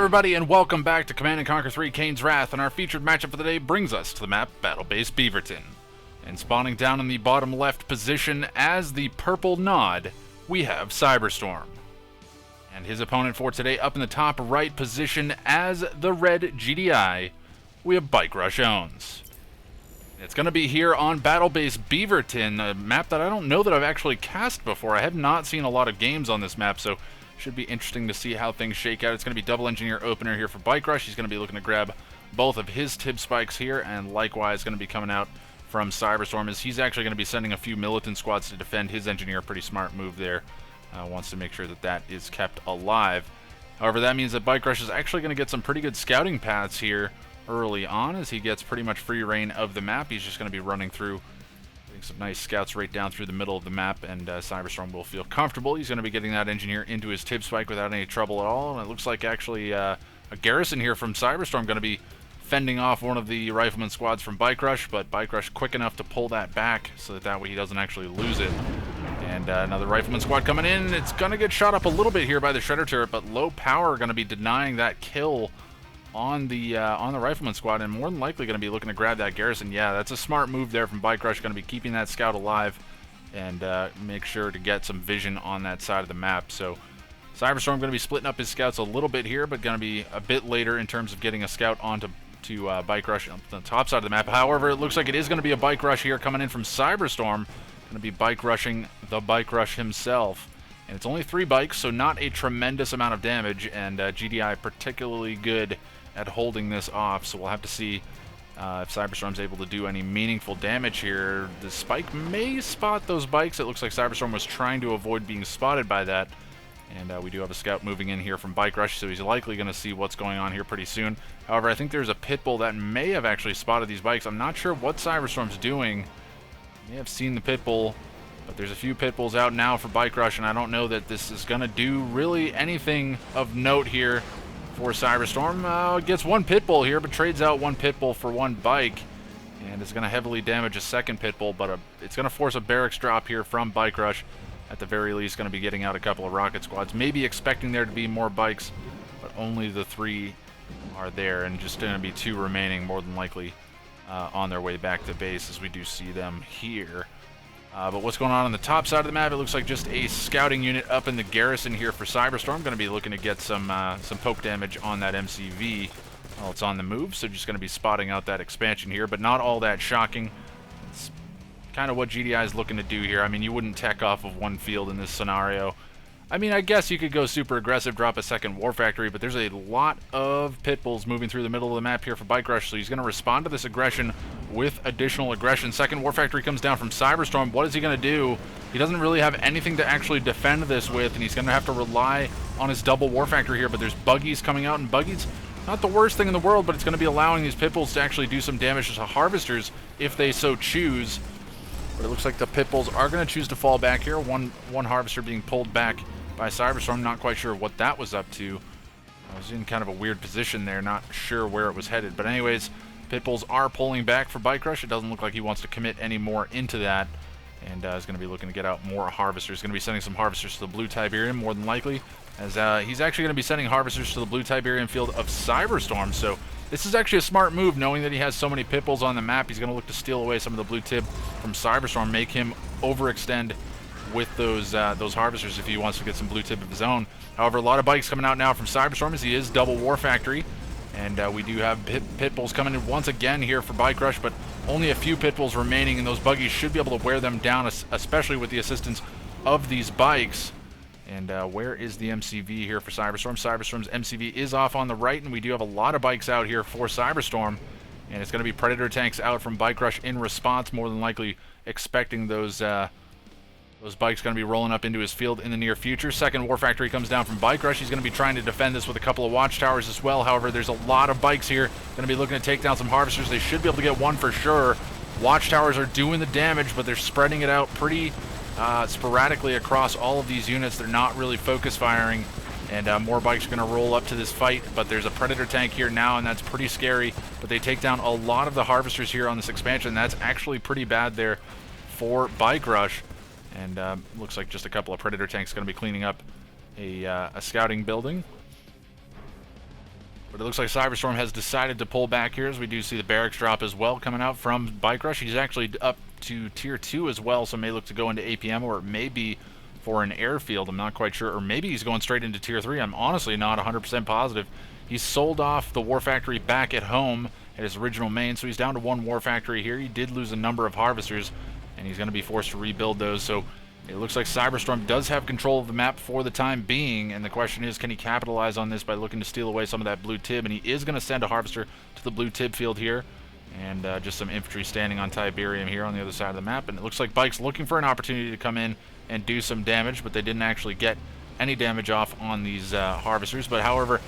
everybody, and welcome back to Command & Conquer 3 Kane's Wrath, and our featured matchup for the day brings us to the map Battlebase Beaverton. And spawning down in the bottom left position as the purple nod, we have Cyberstorm. And his opponent for today up in the top right position as the red GDI, we have Bikerushownz. It's going to be here on Battlebase Beaverton, a map that I don't know that I've actually cast before. I have not seen a lot of games on this map, so should be interesting to see how things shake out. It's going to be double engineer opener here for Bikerush. He's going to be looking to grab both of his Tib spikes here, and likewise going to be coming out from Cyberstorm as he's actually going to be sending a few militant squads to defend his engineer. Pretty smart move there. Wants to make sure that that is kept alive. However, that means that Bikerush is actually going to get some pretty good scouting paths here early on as he gets pretty much free reign of the map. He's just going to be running through, getting some nice scouts right down through the middle of the map, and Cyberstorm will feel comfortable. He's going to be getting that engineer into his Tib spike without any trouble at all, and it looks like actually a garrison here from Cyberstorm going to be fending off one of the rifleman squads from Bikerush, but Bikerush quick enough to pull that back so that way he doesn't actually lose it. And another rifleman squad coming in. It's going to get shot up a little bit here by the shredder turret, but low power going to be denying that kill on the rifleman squad, and more than likely going to be looking to grab that garrison. Yeah, that's a smart move there from Bikerush. Going to be keeping that scout alive and make sure to get some vision on that side of the map. So Cyberstorm going to be splitting up his scouts a little bit here, but going to be a bit later in terms of getting a scout onto Bikerush on the top side of the map. However, it looks like it is going to be a Bikerush here coming in from Cyberstorm. Going to be Bikerushing the Bikerush himself. And it's only 3 bikes, so not a tremendous amount of damage, and GDI particularly good at holding this off, so we'll have to see if Cyberstorm's able to do any meaningful damage here. The spike may spot those bikes. It looks like Cyberstorm was trying to avoid being spotted by that. And we do have a scout moving in here from Bikerush, so he's likely going to see what's going on here pretty soon. However, I think there's a pitbull that may have actually spotted these bikes. I'm not sure what Cyberstorm's doing. May have seen the pitbull, but there's a few pitbulls out now for Bikerush, and I don't know that this is going to do really anything of note here for Cyberstorm. Gets one pitbull here, but trades out one pitbull for one bike, and is going to heavily damage a second pitbull, but it's going to force a barracks drop here from Bikerush. At the very least, going to be getting out a couple of rocket squads, maybe expecting there to be more bikes, but only the 3 are there, and just going to be 2 remaining, more than likely on their way back to base, as we do see them here. But what's going on the top side of the map? It looks like just a scouting unit up in the garrison here for Cyberstorm. Going to be looking to get some poke damage on that MCV while it's on the move, so just going to be spotting out that expansion here, but not all that shocking. It's kind of what GDI is looking to do here. I mean, you wouldn't tech off of one field in this scenario. I mean, I guess you could go super aggressive, drop a second war factory, but there's a lot of pitbulls moving through the middle of the map here for Bikerush, so he's going to respond to this aggression with additional aggression. Second war factory comes down from Cyberstorm. What is he going to do? He doesn't really have anything to actually defend this with, and he's going to have to rely on his double war factory here, but there's buggies coming out, and buggies, not the worst thing in the world, but it's going to be allowing these pitbulls to actually do some damage to harvesters if they so choose. But it looks like the pitbulls are going to choose to fall back here. One harvester being pulled back by Cyberstorm. Not quite sure what that was up to. I was in kind of a weird position there, not sure where it was headed. But anyways, pitbulls are pulling back for Bikerush. It doesn't look like he wants to commit any more into that, and is going to be looking to get out more harvesters. Going to be sending some harvesters to the blue Tiberium, more than likely, as he's actually going to be sending harvesters to the blue Tiberium field of Cyberstorm. So this is actually a smart move, knowing that he has so many pitbulls on the map. He's going to look to steal away some of the blue Tib from Cyberstorm, make him overextend with those harvesters if he wants to get some blue Tib of his own. However, a lot of bikes coming out now from Cyberstorm as he is double war factory, and we do have pitbulls coming in once again here for Bikerush, but only a few pitbulls remaining, and those buggies should be able to wear them down, especially with the assistance of these bikes. And where is the MCV here for Cyberstorm? Cyberstorm's MCV is off on the right, and we do have a lot of bikes out here for Cyberstorm, and it's going to be Predator tanks out from Bikerush in response, more than likely expecting those bikes going to be rolling up into his field in the near future. Second war factory comes down from Bikerush. He's going to be trying to defend this with a couple of watchtowers as well. However, there's a lot of bikes here. Going to be looking to take down some harvesters. They should be able to get one for sure. Watchtowers are doing the damage, but they're spreading it out pretty sporadically across all of these units. They're not really focus firing, and more bikes are going to roll up to this fight, but there's a Predator tank here now, and that's pretty scary. But they take down a lot of the harvesters here on this expansion. That's actually pretty bad there for Bikerush. And looks like just a couple of Predator tanks going to be cleaning up a scouting building. But it looks like Cyberstorm has decided to pull back here, as we do see the barracks drop as well coming out from Bikerush. He's actually up to Tier 2 as well, so may look to go into APM, or it may be for an airfield. I'm not quite sure. Or maybe he's going straight into Tier 3. I'm honestly not 100% positive. He sold off the War Factory back at home at his original main, so he's down to 1 War Factory here. He did lose a number of harvesters, and he's going to be forced to rebuild those. So it looks like Cyberstorm does have control of the map for the time being, and the question is, can he capitalize on this by looking to steal away some of that blue tib? And he is going to send a harvester to the blue tib field here, and just some infantry standing on Tiberium here on the other side of the map. And it looks like Bike's looking for an opportunity to come in and do some damage, but they didn't actually get any damage off on these harvesters. But however,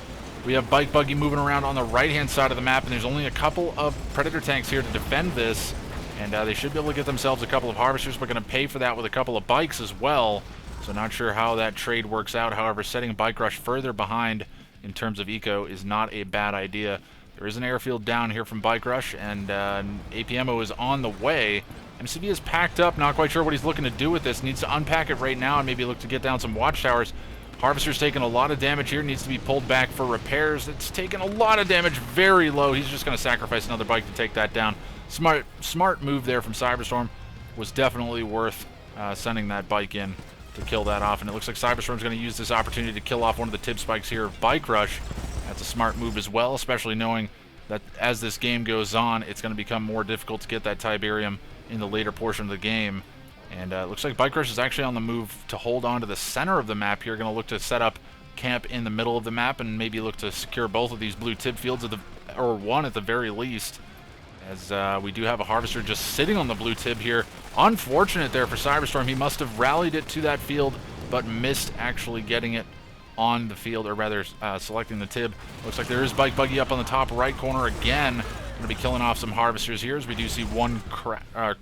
we have Bike Buggy moving around on the right-hand side of the map, and there's only a couple of Predator tanks here to defend this. And they should be able to get themselves a couple of harvesters, but going to pay for that with a couple of bikes as well. So not sure how that trade works out. However, setting Bikerush further behind in terms of eco is not a bad idea. There is an airfield down here from Bikerush, and APMO is on the way. MCV is packed up, not quite sure what he's looking to do with this. Needs to unpack it right now and maybe look to get down some watchtowers. Harvester's taking a lot of damage here, needs to be pulled back for repairs. It's taken a lot of damage, very low. He's just going to sacrifice another bike to take that down. Smart move there from Cyberstorm. Was definitely worth sending that bike in to kill that off. And it looks like Cyberstorm's going to use this opportunity to kill off one of the tib spikes here of Bikerush. That's a smart move as well, especially knowing that as this game goes on, it's going to become more difficult to get that Tiberium in the later portion of the game. And it looks like Bikerush is actually on the move to hold on to the center of the map here. Going to look to set up camp in the middle of the map and maybe look to secure both of these blue tib fields, or one at the very least. As we do have a harvester just sitting on the blue tib here. Unfortunate there for Cyberstorm. He must have rallied it to that field, but missed actually getting it on the field, or rather selecting the tib. Looks like there is Bike Buggy up on the top right corner again. Going to be killing off some harvesters here, as we do see one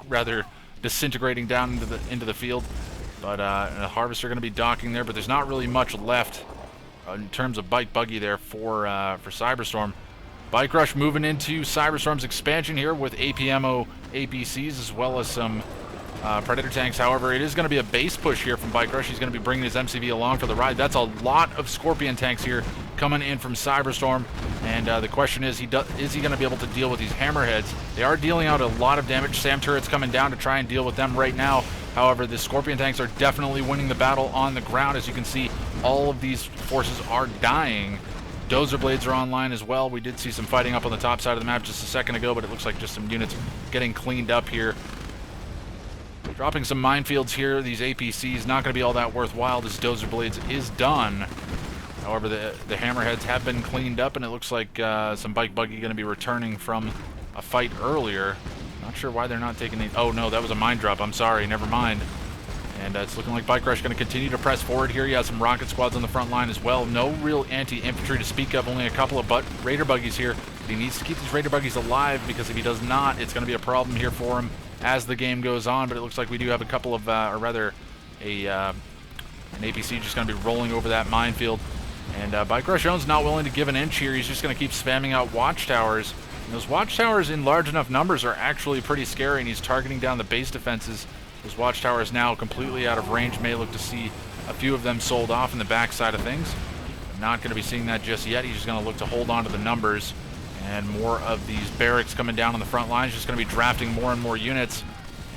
rather disintegrating down into the field. But a harvester going to be docking there, but there's not really much left in terms of Bike Buggy there for Cyberstorm. Bikerush moving into Cyberstorm's expansion here with APMO APCs as well as some Predator tanks. However, it is going to be a base push here from Bikerush. He's going to be bringing his MCV along for the ride. That's a lot of Scorpion tanks here coming in from Cyberstorm. And the question is he going to be able to deal with these hammerheads? They are dealing out a lot of damage. SAM turrets coming down to try and deal with them right now. However, the Scorpion tanks are definitely winning the battle on the ground. As you can see, all of these forces are dying. Dozer blades are online as well. We did see some fighting up on the top side of the map just a second ago, but it looks like just some units getting cleaned up here. Dropping some minefields here. These APCs not going to be all that worthwhile. This Dozer blades is done. However, the hammerheads have been cleaned up, and it looks like some Bike Buggy going to be returning from a fight earlier. Not sure why they're not taking the... Oh, no, that was a mine drop. I'm sorry. Never mind. And it's looking like Bikerush going to continue to press forward here. He has some rocket squads on the front line as well. No real anti-infantry to speak of. Only a couple of Raider buggies here. But he needs to keep these Raider buggies alive, because if he does not, it's going to be a problem here for him as the game goes on. But it looks like we do have a couple of, or rather, an APC just going to be rolling over that minefield. And Bikerushownz not willing to give an inch here. He's just going to keep spamming out watchtowers. And those watchtowers in large enough numbers are actually pretty scary, and he's targeting down the base defenses. Those watchtowers now completely out of range. May look to see a few of them sold off in the back side of things. I'm not going to be seeing that just yet. He's just going to look to hold on to the numbers. And more of these barracks coming down on the front lines. Just going to be drafting more and more units.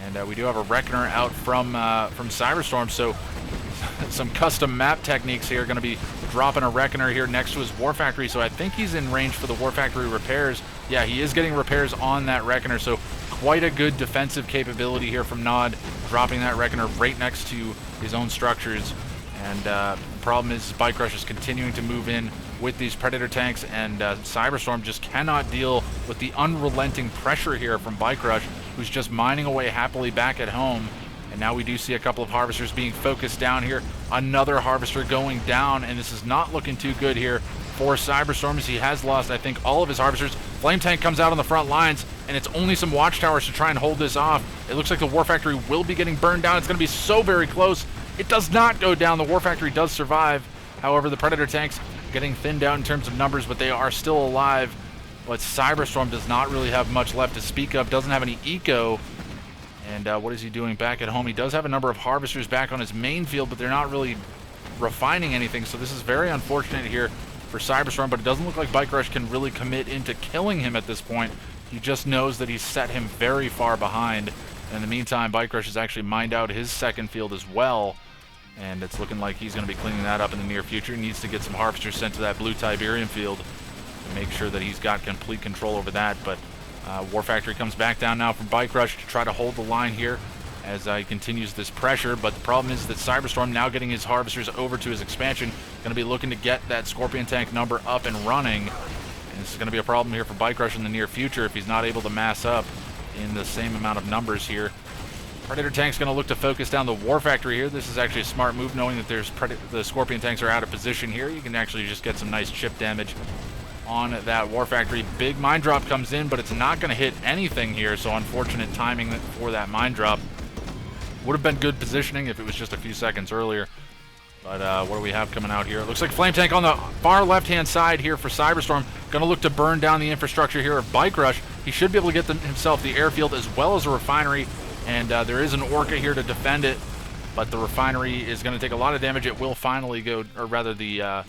And we do have a Reckoner out from Cyberstorm. So some custom map techniques here. Going to be dropping a Reckoner here next to his War Factory. So I think he's in range for the War Factory repairs. Yeah, he is getting repairs on that Reckoner. So quite a good defensive capability here from Nod, dropping that Reckoner right next to his own structures. And the problem is Bikerush is continuing to move in with these Predator tanks, and Cyberstorm just cannot deal with the unrelenting pressure here from Bikerush, who's just mining away happily back at home. And now we do see a couple of harvesters being focused down here. Another harvester going down, and this is not looking too good here for Cyberstorm, as he has lost, I think, all of his harvesters. Flame Tank comes out on the front lines, and it's only some watchtowers to try and hold this off. It looks like the War Factory will be getting burned down. It's going to be so very close. It does not go down. The War Factory does survive. However, the Predator tanks getting thinned out in terms of numbers, but they are still alive. But Cyberstorm does not really have much left to speak of. Doesn't have any eco. And what is he doing back at home? He does have a number of harvesters back on his main field, but they're not really refining anything. So this is very unfortunate here for Cyberstorm, but it doesn't look like Bikerush can really commit into killing him at this point. He just knows that he's set him very far behind. In the meantime, Bikerush has actually mined out his second field as well, and it's looking like he's going to be cleaning that up in the near future. He needs to get some harvesters sent to that blue Tiberium field to make sure that he's got complete control over that, but War Factory comes back down now from Bikerush to try to hold the line here as he continues this pressure, but the problem is that Cyberstorm, now getting his harvesters over to his expansion, going to be looking to get that Scorpion tank number up and running, and this is going to be a problem here for Bikerush in the near future if he's not able to mass up in the same amount of numbers here. Predator tank's going to look to focus down the War Factory here. This is actually a smart move, knowing that the Scorpion tanks are out of position here. You can actually just get some nice chip damage on that War Factory. Big mine drop comes in, but it's not going to hit anything here, so unfortunate timing for that mine drop. Would have been good positioning if it was just a few seconds earlier. But what do we have coming out here? It looks like Flame Tank on the far left-hand side here for Cyberstorm. Going to look to burn down the infrastructure here of Bikerush. He should be able to get himself the airfield as well as a refinery. And there is an Orca here to defend it. But the refinery is going to take a lot of damage. It will finally go, or rather the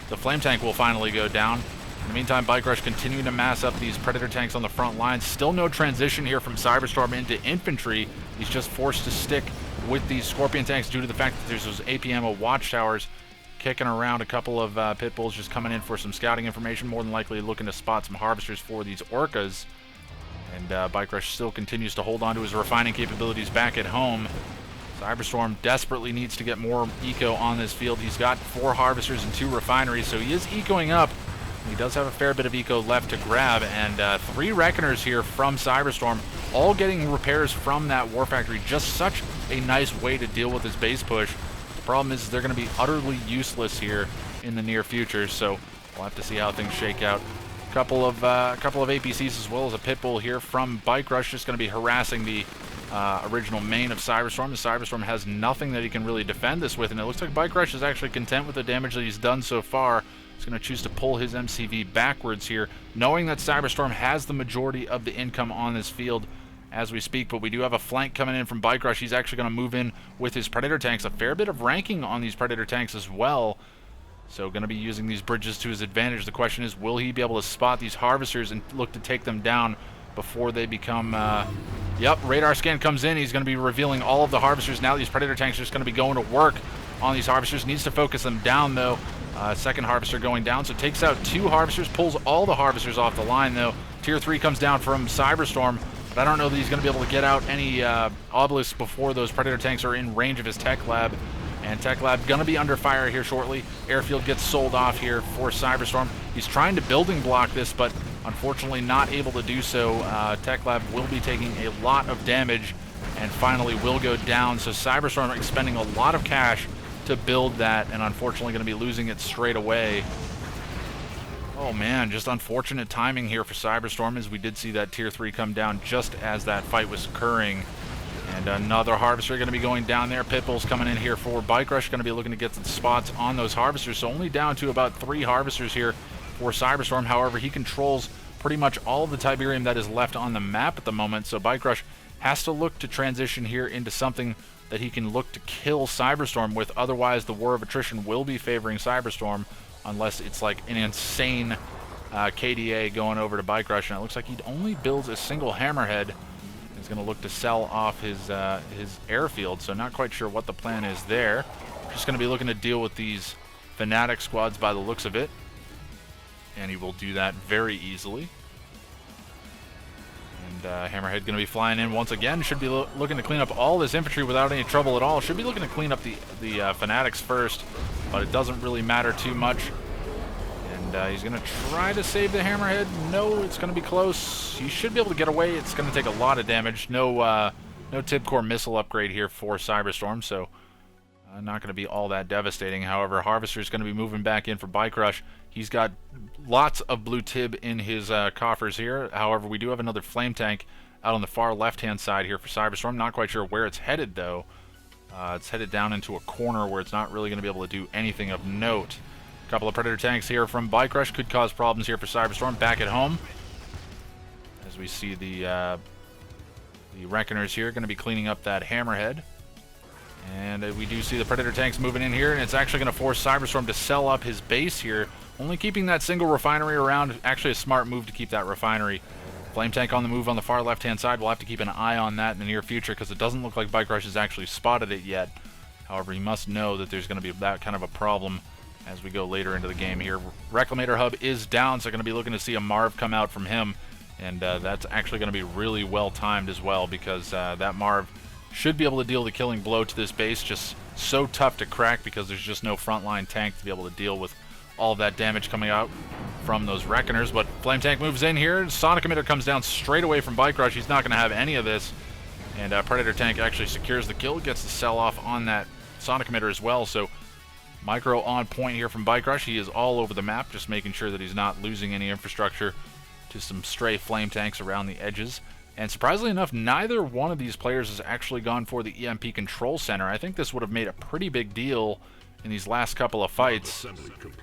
Flame Tank will finally go down. In the meantime, Bikerush continuing to mass up these Predator tanks on the front lines. Still no transition here from Cyberstorm into infantry. He's just forced to stick with these Scorpion tanks due to the fact that there's those APMO watchtowers kicking around. A couple of pit bulls just coming in for some scouting information, more than likely looking to spot some harvesters for these Orcas. And Bikerush still continues to hold on to his refining capabilities back at home. Cyberstorm desperately needs to get more eco on this field. He's got 4 harvesters and 2 refineries, so he is ecoing up. He does have a fair bit of eco left to grab, and 3 Reckoners here from Cyberstorm, all getting repairs from that War Factory. Just such a nice way to deal with his base push. The problem is they're going to be utterly useless here in the near future, so we'll have to see how things shake out. A couple of APCs as well as a Pitbull here from Bikerush, just going to be harassing the original main of Cyberstorm. The Cyberstorm has nothing that he can really defend this with, and it looks like Bikerush is actually content with the damage that he's done so far. He's going to choose to pull his MCV backwards here, knowing that Cyberstorm has the majority of the income on this field as we speak, but we do have a flank coming in from Bikerush. He's actually going to move in with his Predator tanks. A fair bit of ranking on these Predator tanks as well, so going to be using these bridges to his advantage. The question is, will he be able to spot these harvesters and look to take them down before they become... Yep, radar scan comes in. He's going to be revealing all of the harvesters. Now these Predator tanks are just going to be going to work on these harvesters. Needs to focus them down, though. Second harvester going down, so takes out 2 harvesters, pulls all the harvesters off the line, though. Tier 3 comes down from Cyberstorm, but I don't know that he's going to be able to get out any obelisks before those Predator tanks are in range of his Tech Lab. And Tech Lab going to be under fire here shortly. Airfield gets sold off here for Cyberstorm. He's trying to building block this, but unfortunately not able to do so. Tech Lab will be taking a lot of damage and finally will go down, so Cyberstorm expending a lot of cash to build that, and unfortunately going to be losing it straight away. Oh man, just unfortunate timing here for Cyberstorm, as we did see that Tier 3 come down just as that fight was occurring. And another harvester going to be going down there. Pitbull's coming in here for Bikerush, going to be looking to get some spots on those harvesters, so only down to about 3 harvesters here for Cyberstorm. However, he controls pretty much all of the Tiberium that is left on the map at the moment, so Bikerush has to look to transition here into something that he can look to kill Cyberstorm with. Otherwise, the war of attrition will be favoring Cyberstorm unless it's like an insane KDA going over to Bikerush. And it looks like he only builds a single hammerhead. He's going to look to sell off his airfield, so not quite sure what the plan is there. Just going to be looking to deal with these Fanatic squads by the looks of it. And he will do that very easily. Hammerhead going to be flying in once again. Should be looking to clean up all this infantry without any trouble at all. Should be looking to clean up the Fanatics first, but it doesn't really matter too much. And he's going to try to save the Hammerhead. No, it's going to be close. He should be able to get away. It's going to take a lot of damage. No Tibcore missile upgrade here for Cyberstorm, so not going to be all that devastating. However, Harvester's going to be moving back in for Bikerush. He's got lots of blue Tib in his coffers here. However, we do have another Flame Tank out on the far left-hand side here for Cyberstorm. Not quite sure where it's headed, though. It's headed down into a corner where it's not really going to be able to do anything of note. A couple of Predator tanks here from Bikerush could cause problems here for Cyberstorm back at home. As we see the Reckoners here going to be cleaning up that Hammerhead. And we do see the Predator tanks moving in here, and it's actually going to force Cyberstorm to sell up his base here. Only keeping that single refinery around, actually a smart move to keep that refinery. Flame tank on the move on the far left-hand side. We'll have to keep an eye on that in the near future because it doesn't look like Bikerush has actually spotted it yet. However, he must know that there's going to be that kind of a problem as we go later into the game here. Reclamator hub is down, so going to be looking to see a Marv come out from him. And that's actually going to be really well timed as well because that Marv should be able to deal the killing blow to this base. Just so tough to crack because there's just no frontline tank to be able to deal with all of that damage coming out from those Reckoners. But Flame Tank moves in here. Sonic Emitter comes down straight away from Bikerushownz. He's not going to have any of this. And Predator Tank actually secures the kill, gets the sell off on that Sonic Emitter as well. So Micro on point here from Bikerushownz. He is all over the map, just making sure that he's not losing any infrastructure to some stray Flame Tanks around the edges. And surprisingly enough, neither one of these players has actually gone for the EMP Control Center. I think this would have made a pretty big deal in these last couple of fights.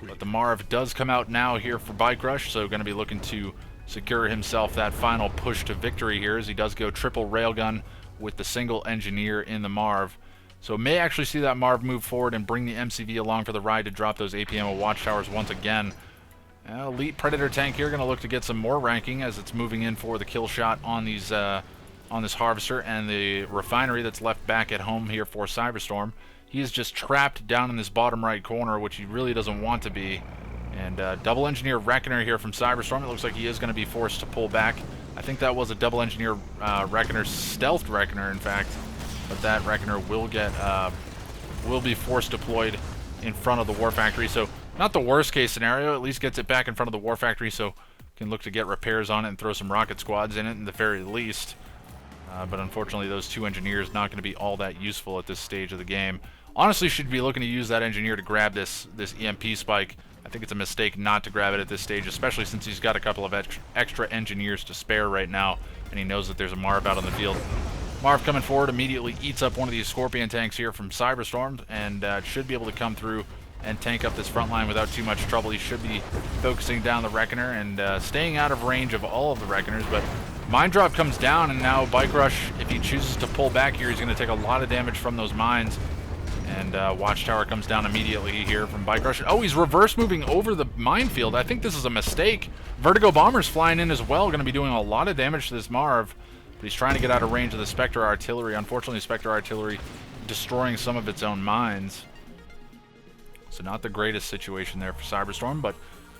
But the Marv does come out now here for Bikerushownz, so going to be looking to secure himself that final push to victory here as he does go triple railgun with the single engineer in the Marv. So may actually see that Marv move forward and bring the MCV along for the ride to drop those APM watchtowers once again. Elite Predator tank here going to look to get some more ranking as it's moving in for the kill shot on these on this Harvester and the refinery that's left back at home here for Cyberstorm. He is just trapped down in this bottom right corner, which he really doesn't want to be. And double engineer Reckoner here from Cyberstorm. It looks like he is going to be forced to pull back. I think that was a double engineer Reckoner, stealth Reckoner in fact, but that Reckoner will get will be force deployed in front of the War Factory. So not the worst case scenario, at least gets it back in front of the War Factory so can look to get repairs on it and throw some rocket squads in it in the very least. But unfortunately those two engineers not going to be all that useful at this stage of the game. Honestly, should be looking to use that engineer to grab this EMP spike. I think it's a mistake not to grab it at this stage, especially since he's got a couple of extra engineers to spare right now, and he knows that there's a Marv out on the field. Marv coming forward immediately eats up one of these Scorpion tanks here from Cyberstorm, and should be able to come through and tank up this front line without too much trouble. He should be focusing down the Reckoner and staying out of range of all of the Reckoners, but Mine Drop comes down, and now Bikerushownz, if he chooses to pull back here, he's going to take a lot of damage from those mines. And Watchtower comes down immediately here from Bikerushownz. Oh, he's reverse moving over the minefield. I think this is a mistake. Vertigo Bomber's flying in as well, going to be doing a lot of damage to this Marv. But he's trying to get out of range of the Spectre Artillery. Unfortunately, Spectre Artillery destroying some of its own mines. So not the greatest situation there for Cyberstorm, but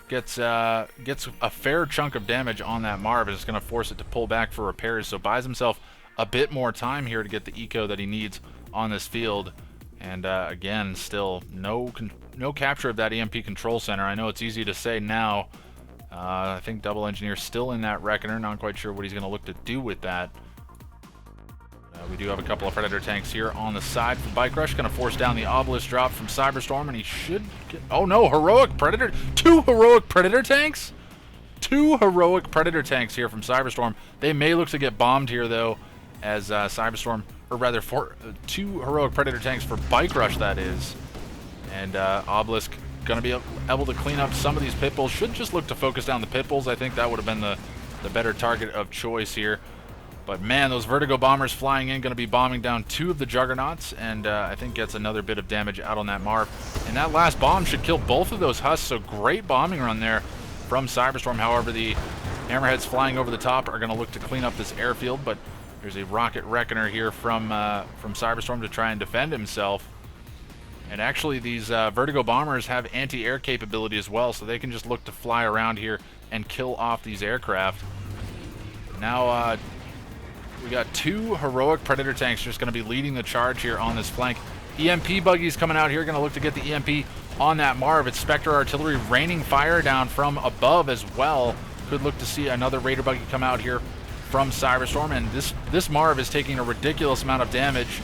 gets a fair chunk of damage on that Marv, and it's going to force it to pull back for repairs. So buys himself a bit more time here to get the eco that he needs on this field. And again, still no capture of that EMP Control Center. I know it's easy to say now. I think Double Engineer still in that Reckoner. Not quite sure what he's going to look to do with that. We do have a couple of Predator tanks here on the side from Bikerushownz. Going to force down the Obelisk drop from Cyberstorm, and he should get... Oh no, Heroic Predator! Two Heroic Predator tanks? Two Heroic Predator tanks here from Cyberstorm. They may look to get bombed here, though, as Cyberstorm... Or rather, two Heroic Predator tanks for Bikerushownz, that is. And Obelisk going to be able to clean up some of these pit bulls. Should just look to focus down the pit bulls. I think that would have been the better target of choice here. But man, those Vertigo Bombers flying in, going to be bombing down two of the Juggernauts. And I think gets another bit of damage out on that Marv. And that last bomb should kill both of those husks. So great bombing run there from Cyberstorm. However, the Hammerheads flying over the top are going to look to clean up this airfield. But there's a Rocket Reckoner here from Cyberstorm to try and defend himself. And actually, these Vertigo Bombers have anti-air capability as well, so they can just look to fly around here and kill off these aircraft. Now, we got two Heroic Predator tanks just going to be leading the charge here on this flank. EMP buggies coming out here, going to look to get the EMP on that Marv. It's Spectre Artillery raining fire down from above as well. Could look to see another Raider buggy come out here from Cyberstorm, and this Marv is taking a ridiculous amount of damage,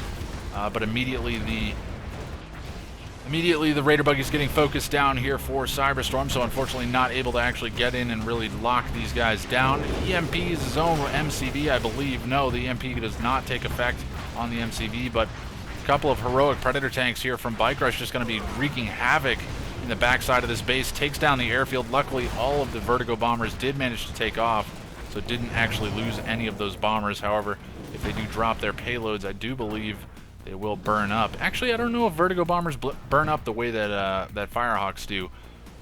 but immediately the Raider buggy is getting focused down here for Cyberstorm, so unfortunately not able to actually get in and really lock these guys down. EMP is his own MCV, I believe. No, the EMP does not take effect on the MCV, but a couple of Heroic Predator tanks here from Bikerushownz just going to be wreaking havoc in the backside of this base. Takes down the airfield. Luckily, all of the Vertigo Bombers did manage to take off, so didn't actually lose any of those bombers. However, if they do drop their payloads, I do believe they will burn up. Actually, I don't know if Vertigo Bombers burn up the way that that Firehawks do.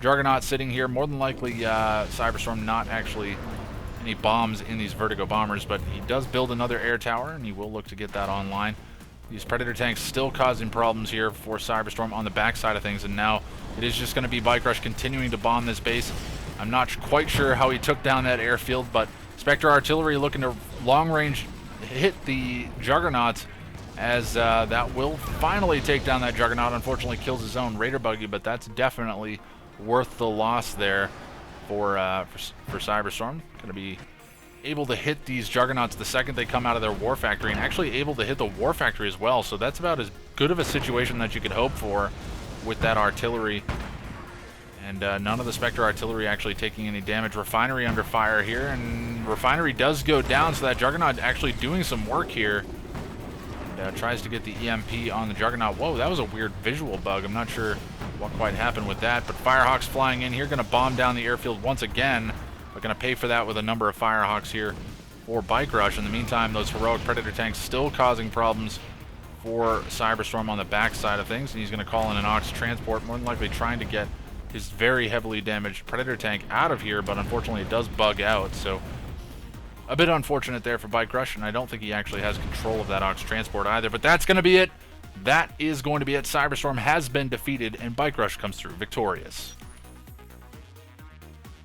Juggernaut sitting here, more than likely Cyberstorm not actually any bombs in these Vertigo Bombers, but he does build another air tower, and he will look to get that online. These Predator tanks still causing problems here for Cyberstorm on the backside of things, and now it is just going to be Bikerush continuing to bomb this base. I'm not quite sure how he took down that airfield, but Spectre Artillery looking to long-range hit the Juggernauts, as that will finally take down that Juggernaut. Unfortunately kills his own Raider Buggy, but that's definitely worth the loss there for Cyberstorm. Going to be able to hit these Juggernauts the second they come out of their War Factory, and actually able to hit the War Factory as well, so that's about as good of a situation that you could hope for with that artillery. And none of the Spectre Artillery actually taking any damage. Refinery under fire here, and Refinery does go down, so that Juggernaut actually doing some work here. And tries to get the EMP on the Juggernaut. Whoa, that was a weird visual bug. I'm not sure what quite happened with that, but Firehawks flying in here, going to bomb down the airfield once again. We're going to pay for that with a number of Firehawks here for Bikerush. In the meantime, those heroic Predator tanks still causing problems for Cyberstorm on the backside of things, and he's going to call in an Ox transport, more than likely trying to get his very heavily damaged Predator tank out of here, but unfortunately it does bug out, so a bit unfortunate there for Bikerush, and I don't think he actually has control of that Ox transport either, but that's going to be it. That is going to be it. Cyberstorm has been defeated, and Bikerush comes through victorious.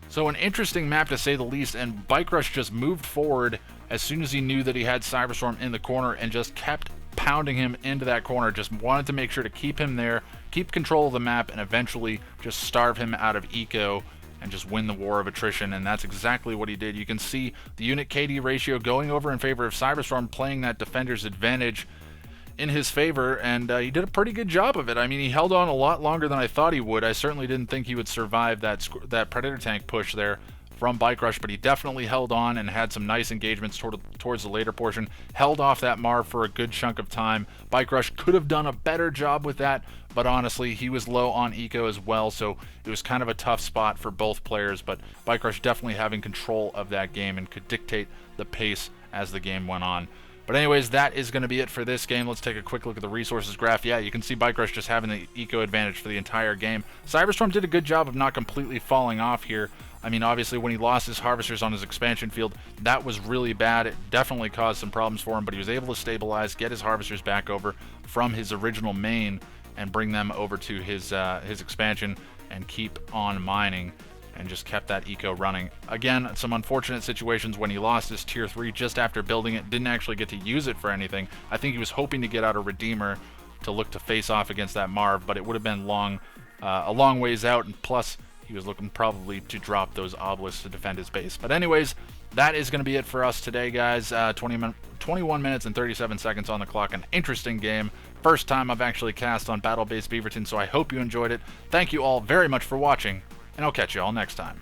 So an interesting map to say the least, and Bikerush just moved forward as soon as he knew that he had Cyberstorm in the corner and just kept pounding him into that corner. Just wanted to make sure to keep him there, keep control of the map, and eventually just starve him out of eco and just win the war of attrition, and that's exactly what he did. You can see the unit KD ratio going over in favor of Cyberstorm, playing that defender's advantage in his favor, and he did a pretty good job of it. I mean, he held on a lot longer than I thought he would. I certainly didn't think he would survive that Predator tank push there from Bikerush, but he definitely held on and had some nice engagements towards the later portion. Held off that Marv for a good chunk of time. Bikerush could have done a better job with that, but honestly, he was low on eco as well, so it was kind of a tough spot for both players, but Bikerush definitely having control of that game and could dictate the pace as the game went on. But anyways, that is going to be it for this game. Let's take a quick look at the resources graph. Yeah, you can see Bikerush just having the eco advantage for the entire game. Cyberstorm did a good job of not completely falling off here. I mean, obviously, when he lost his harvesters on his expansion field, that was really bad. It definitely caused some problems for him, but he was able to stabilize, get his harvesters back over from his original main, and bring them over to his expansion and keep on mining, and just kept that eco running. Again, some unfortunate situations when he lost his tier 3 just after building it, didn't actually get to use it for anything. I think he was hoping to get out a Redeemer to look to face off against that Marv, but it would have been a long ways out, and plus he was looking probably to drop those obelisks to defend his base. But anyways, that is going to be it for us today, guys. 21 minutes and 37 seconds on the clock. An interesting game. First time I've actually cast on Battlebase Beaverton, so I hope you enjoyed it. Thank you all very much for watching, and I'll catch you all next time.